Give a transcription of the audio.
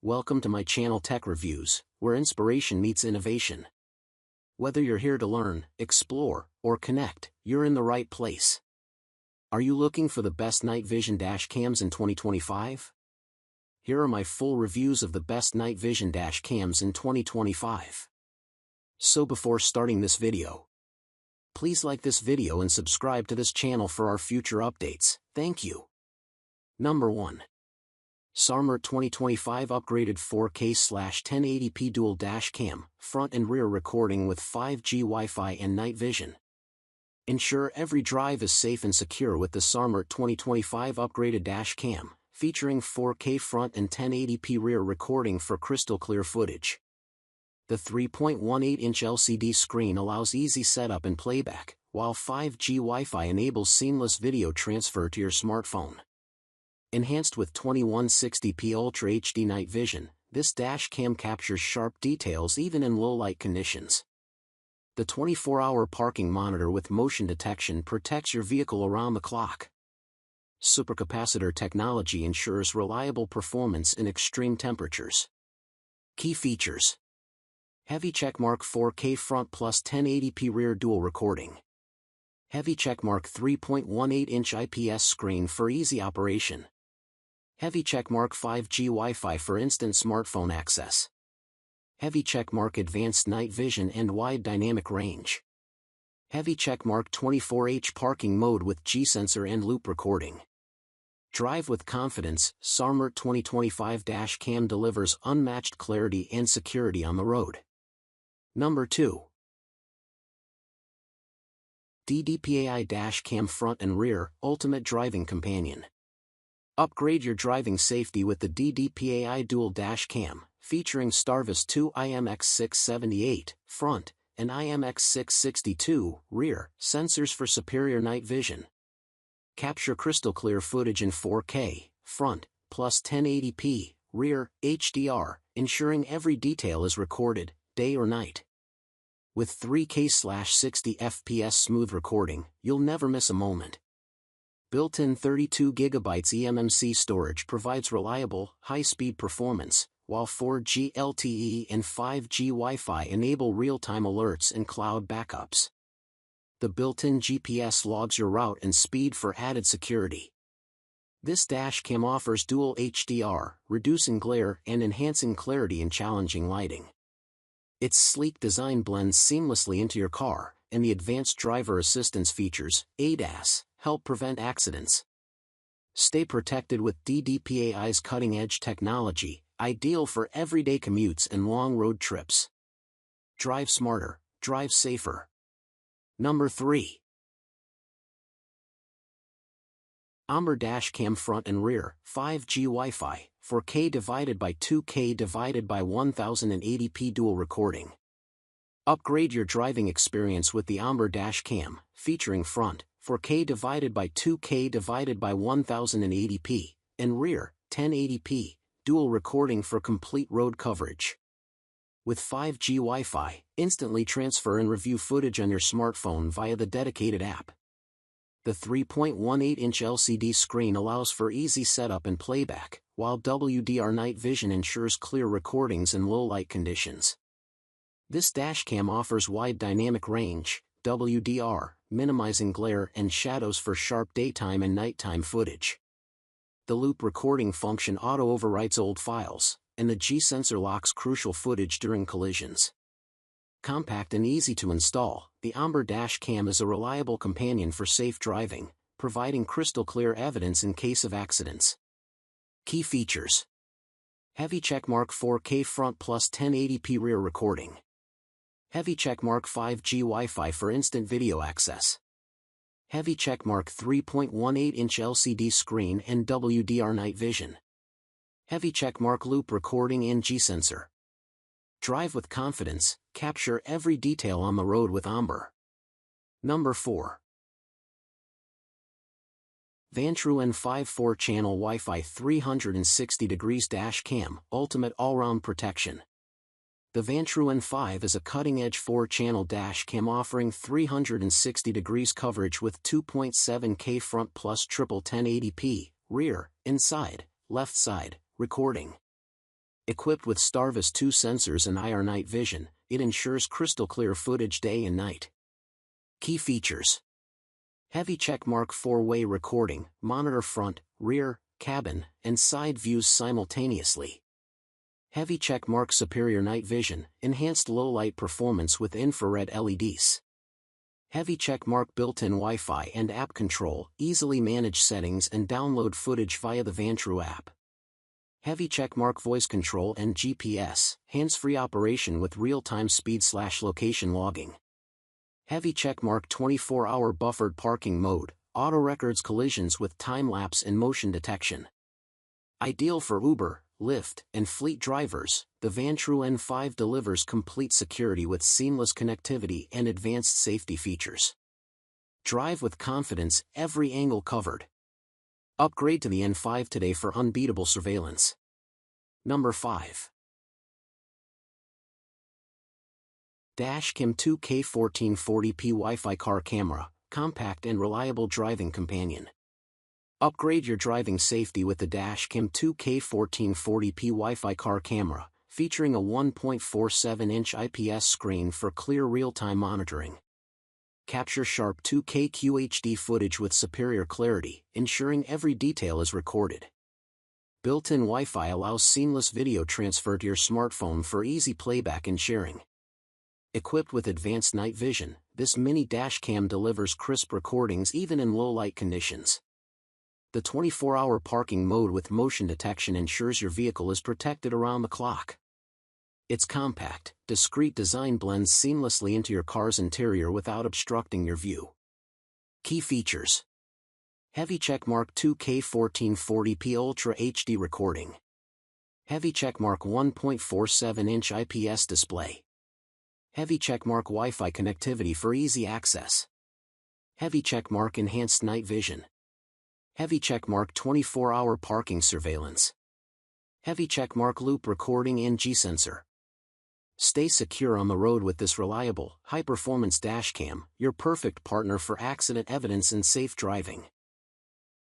Welcome to my channel Tech Reviews, where inspiration meets innovation. Whether you're here to learn, explore, or connect, you're in the right place. Are you looking for the best night vision dash cams in 2025? Here are my full reviews of the best night vision dash cams in 2025. So before starting this video, please like this video and subscribe to this channel for our future updates. Thank you. Number 1. Sarmert 2025 upgraded 4K/1080p dual dash cam, front and rear recording with 5G Wi-Fi and night vision. Ensure every drive is safe and secure with the Sarmert 2025 upgraded dash cam, featuring 4K front and 1080p rear recording for crystal clear footage. The 3.18-inch LCD screen allows easy setup and playback, while 5G Wi-Fi enables seamless video transfer to your smartphone. Enhanced with 2160p Ultra HD night vision, this dash cam captures sharp details even in low-light conditions. The 24-hour parking monitor with motion detection protects your vehicle around the clock. Supercapacitor technology ensures reliable performance in extreme temperatures. Key features: Heavy checkmark 4K front plus 1080p rear dual recording. Heavy checkmark 3.18-inch IPS screen for easy operation. Heavy checkmark 5G Wi-Fi for instant smartphone access. Heavy checkmark advanced night vision and wide dynamic range. Heavy checkmark 24H parking mode with G-sensor and loop recording. Drive with confidence, Sarmert 2025 dash cam delivers unmatched clarity and security on the road. Number 2. DDPAI dash cam front and rear, ultimate driving companion. Upgrade your driving safety with the DDPAI dual dash cam, featuring STARVIS 2 IMX678 front and IMX662 rear sensors for superior night vision. Capture crystal clear footage in 4K front plus 1080p rear HDR, ensuring every detail is recorded, day or night. With 3K/60 FPS smooth recording, you'll never miss a moment. Built-in 32GB eMMC storage provides reliable, high-speed performance, while 4G LTE and 5G Wi-Fi enable real-time alerts and cloud backups. The built-in GPS logs your route and speed for added security. This dash cam offers dual HDR, reducing glare and enhancing clarity in challenging lighting. Its sleek design blends seamlessly into your car, and the advanced driver assistance features, ADAS, help prevent accidents. Stay protected with DDPAI's cutting-edge technology, ideal for everyday commutes and long road trips. Drive smarter, drive safer. Number 3. Umber dash cam front and rear, 5G Wi-Fi, 4K divided by 2K divided by 1080p dual recording. Upgrade your driving experience with the Umber dash cam, featuring front, 4K divided by 2K divided by 1080p, and rear, 1080p, dual recording for complete road coverage. With 5G Wi-Fi, instantly transfer and review footage on your smartphone via the dedicated app. The 3.18-inch LCD screen allows for easy setup and playback, while WDR night vision ensures clear recordings in low-light conditions. This dashcam offers wide dynamic range, WDR, minimizing glare and shadows for sharp daytime and nighttime footage. The loop recording function auto-overwrites old files, and the G-sensor locks crucial footage during collisions. Compact and easy to install, the Umber dash cam is a reliable companion for safe driving, providing crystal clear evidence in case of accidents. Key features: Heavy checkmark 4K front plus 1080p rear recording. Heavy checkmark 5G Wi-Fi for instant video access. Heavy checkmark 3.18-inch LCD screen and WDR night vision. Heavy checkmark loop recording and G-sensor. Drive with confidence, capture every detail on the road with Umber. Number 4. Vantrue N5 4-channel Wi-Fi 360 degrees dash cam, ultimate all-round protection. The Vantrue N5 is a cutting-edge 4-channel dash cam offering 360 degrees coverage with 2.7K front plus triple 1080p, rear, inside, left side, recording. Equipped with STARVIS 2 sensors and IR night vision, it ensures crystal clear footage day and night. Key features: heavy checkmark 4-way recording, monitor front, rear, cabin, and side views simultaneously. Heavy checkmark superior night vision, enhanced low-light performance with infrared LEDs. Heavy checkmark built-in Wi-Fi and app control, easily manage settings and download footage via the Vantrue app. Heavy checkmark voice control and GPS, hands-free operation with real-time speed/location logging. Heavy checkmark 24-hour buffered parking mode, auto records collisions with time-lapse and motion detection. Ideal for Uber, Lyft, and fleet drivers, the Vantrue N5 delivers complete security with seamless connectivity and advanced safety features. Drive with confidence, every angle covered. Upgrade to the N5 today for unbeatable surveillance. Number 5. Dashcam 2K 1440p Wi-Fi car camera, compact and reliable driving companion. Upgrade your driving safety with the Dashcam 2K 1440p Wi-Fi car camera, featuring a 1.47-inch IPS screen for clear real-time monitoring. Capture sharp 2K QHD footage with superior clarity, ensuring every detail is recorded. Built-in Wi-Fi allows seamless video transfer to your smartphone for easy playback and sharing. Equipped with advanced night vision, this mini dashcam delivers crisp recordings even in low-light conditions. The 24-hour parking mode with motion detection ensures your vehicle is protected around the clock. Its compact, discreet design blends seamlessly into your car's interior without obstructing your view. Key features: heavy checkmark 2K 1440p Ultra HD recording. Heavy checkmark 1.47-inch IPS display. Heavy checkmark Wi-Fi connectivity for easy access. Heavy checkmark enhanced night vision. Heavy checkmark 24-hour parking surveillance. Heavy checkmark loop recording and G-sensor. Stay secure on the road with this reliable, high-performance dashcam, your perfect partner for accident evidence and safe driving.